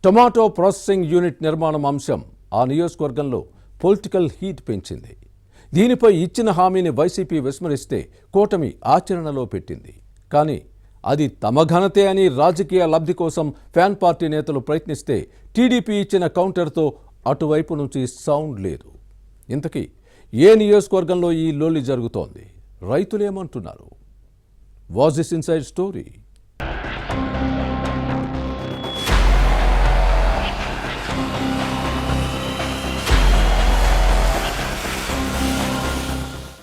Tomato processing unit నిర్మాణం అంశం ఆ నియోజకవర్గంలో పొలిటికల్ హీట్ పెంచింది. దీనిపై ఇచ్చిన హామీని వైసీపీ విస్మరిస్తే కూటమి ఆచరణలో పెట్టింది. కానీ అది తమ ఘనతే అని రాజకీయ లబ్ధి కోసం ఫ్యాన్ పార్టీ నేతలు ప్రయత్నిస్తే టీడీపీ ఇచ్చిన కౌంటర్తో అటువైపు నుంచి సౌండ్ లేదు. ఇంతకీ ఏ నియోజకవర్గంలో ఈ లొల్లి జరుగుతోంది? రైతులేమంటున్నారు? Was this inside story?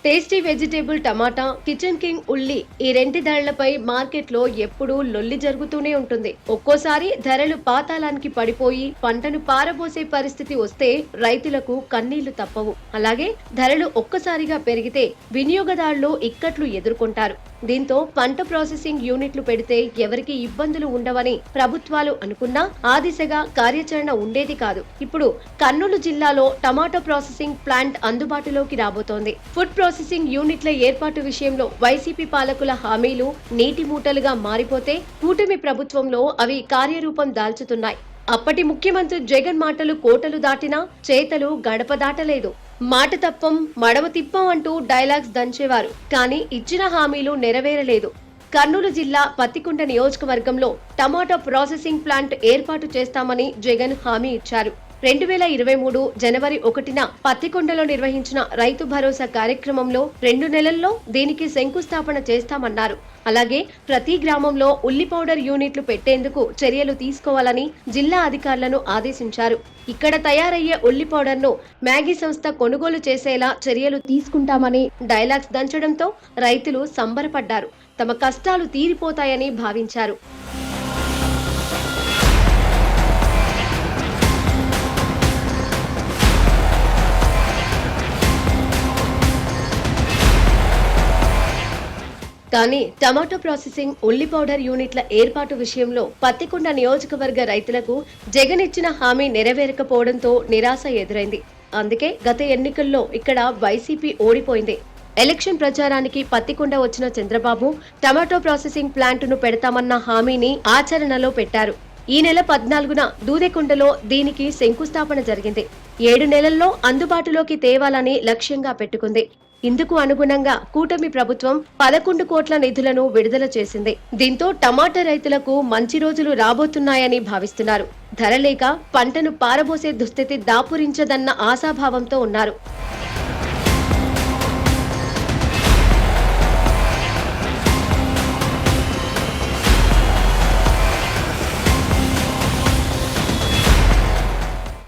Tasty vegetable టమాటా, కిచెన్ కింగ్ ఉల్లి ఈ రెంటి ధరలపై మార్కెట్లో ఎప్పుడూ లొల్లి జరుగుతూనే ఉంటుంది. ఒక్కోసారి ధరలు పాతాళానికి పడిపోయి పంటను పారబోసే పరిస్థితి వస్తే రైతులకు కన్నీళ్లు తప్పవు. అలాగే ధరలు ఒక్కసారిగా పెరిగితే వినియోగదారులు ఇక్కట్లు ఎదుర్కొంటారు. దీంతో పంట ప్రాసెసింగ్ యూనిట్లు పెడితే ఎవరికి ఇబ్బందులు ఉండవని ప్రభుత్వాలు అనుకున్నా ఆ దిశగా కార్యాచరణ ఉండేది కాదు. ఇప్పుడు కర్నూలు జిల్లాలో టమాటో ప్రాసెసింగ్ ప్లాంట్ అందుబాటులోకి రాబోతోంది. ఫుడ్ ప్రాసెసింగ్ యూనిట్ల ఏర్పాటు విషయంలో వైసీపీ పాలకుల హామీలు నీటి మూటలుగా మారిపోతే కూటమి ప్రభుత్వంలో అవి కార్యరూపం దాల్చుతున్నాయి. అప్పటి ముఖ్యమంత్రి జగన్ మాటలు కోటలు దాటినా చేతలు గడప దాటలేదు. మాట తప్పం మడవ తిప్పం అంటూ డైలాగ్స్ దంచేవారు. కానీ ఇచ్చిన హామీలు నెరవేరలేదు. కర్నూలు జిల్లా పత్తికొండ నియోజకవర్గంలో టమాటో ప్రాసెసింగ్ ప్లాంట్ ఏర్పాటు చేస్తామని జగన్ హామీ ఇచ్చారు. 2023 జనవరి 1న పత్తికొండలో నిర్వహించిన రైతు భరోసా కార్యక్రమంలో 2 నెలల్లో దీనికి శంకుస్థాపన చేస్తామన్నారు. అలాగే ప్రతి గ్రామంలో ఉల్లి పౌడర్ యూనిట్లు పెట్టేందుకు చర్యలు తీసుకోవాలని జిల్లా అధికారులను ఆదేశించారు. ఇక్కడ తయారయ్యే ఉల్లి పౌడర్ ను మ్యాగీ సంస్థ కొనుగోలు చేసేలా చర్యలు తీసుకుంటామని డైలాగ్స్ దంచడంతో రైతులు సంబరపడ్డారు. తమ కష్టాలు తీరిపోతాయని భావించారు. కానీ టమాటో ప్రాసెసింగ్ ఉల్లి పౌడర్ యూనిట్ల ఏర్పాటు విషయంలో పత్తికొండ నియోజకవర్గ రైతులకు జగన్ ఇచ్చిన హామీ నెరవేరకపోవడంతో నిరాశ ఎదురైంది. అందుకే గత ఎన్నికల్లో ఇక్కడ వైసీపీ ఓడిపోయింది. ఎలక్షన్ ప్రచారానికి పత్తికొండ వచ్చిన చంద్రబాబు టమాటో ప్రాసెసింగ్ ప్లాంటును పెడతామన్న హామీని ఆచరణలో పెట్టారు. ఈ నెల 14న దూదెకొండలో దీనికి శంకుస్థాపన జరిగింది. 7 నెలల్లో అందుబాటులోకి తేవాలని లక్ష్యంగా పెట్టుకుంది. ఇందుకు అనుగుణంగా కూటమి ప్రభుత్వం 11 కోట్ల నిధులను విడుదల చేసింది. దీంతో టమాటా రైతులకు మంచి రోజులు రాబోతున్నాయని భావిస్తున్నారు. ధర లేక పంటను పారబోసే దుస్థితి దాపురించదన్న ఆశాభావంతో ఉన్నారు.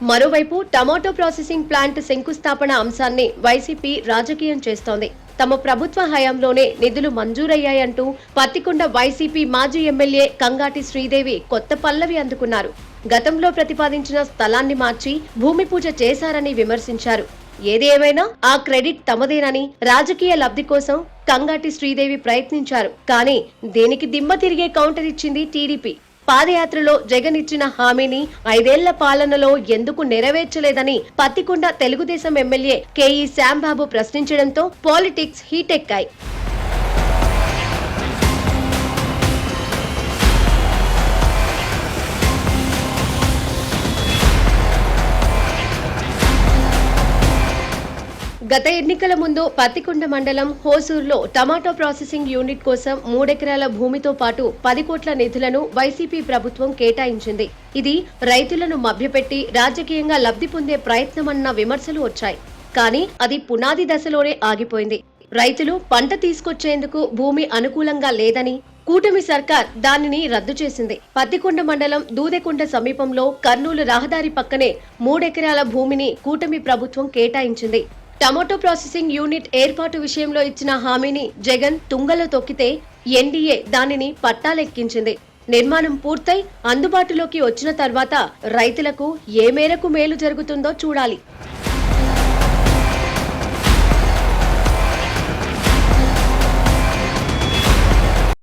మరోవైపు టమాటో ప్రాసెసింగ్ ప్లాంట్ శంకుస్థాపన అంశాన్ని వైసీపీ రాజకీయం చేస్తోంది. తమ ప్రభుత్వ హయాంలోనే నిధులు మంజూరయ్యాయంటూ పత్తికొండ వైసీపీ మాజీ ఎమ్మెల్యే కంగాటి శ్రీదేవి కొత్త పల్లవి అందుకున్నారు. గతంలో ప్రతిపాదించిన స్థలాన్ని మార్చి భూమి పూజ చేశారని విమర్శించారు. ఏది ఏమైనా ఆ క్రెడిట్ తమదేనని రాజకీయ లబ్ధి కోసం కంగాటి శ్రీదేవి ప్రయత్నించారు. కానీ దీనికి దిమ్మ తిరిగే కౌంటర్ ఇచ్చింది టీడీపీ. పాదయాత్రలో జగన్ ఇచ్చిన హామీని 5 ఏళ్ల పాలనలో ఎందుకు నెరవేర్చలేదని పత్తికొండ తెలుగుదేశం ఎమ్మెల్యే కేఈ శ్యాంబాబు ప్రశ్నించడంతో పాలిటిక్స్ హీటెక్కాయి. గత ఎన్నికల ముందు పత్తికొండ మండలం హోసూర్లో టమాటో ప్రాసెసింగ్ యూనిట్ కోసం 3 ఎకరాల భూమితో పాటు 10 కోట్ల నిధులను వైసీపీ ప్రభుత్వం కేటాయించింది. ఇది రైతులను మభ్యపెట్టి రాజకీయంగా లబ్ధి పొందే ప్రయత్నమన్న విమర్శలు వచ్చాయి. కానీ అది పునాది దశలోనే ఆగిపోయింది. రైతులు పంట తీసుకొచ్చేందుకు భూమి అనుకూలంగా లేదని కూటమి సర్కార్ దానిని రద్దు చేసింది. పత్తికొండ మండలం దూదెకొండ సమీపంలో కర్నూలు రహదారి పక్కనే 3 ఎకరాల భూమిని కూటమి ప్రభుత్వం కేటాయించింది. టమాటో ప్రాసెసింగ్ యూనిట్ ఏర్పాటు విషయంలో ఇచ్చిన హామీని జగన్ తుంగలో తొక్కితే ఎన్డీఏ దానిని పట్టాలెక్కించింది. నిర్మాణం పూర్తయి అందుబాటులోకి వచ్చిన తర్వాత రైతులకు ఏ మేరకు మేలు జరుగుతుందో చూడాలి.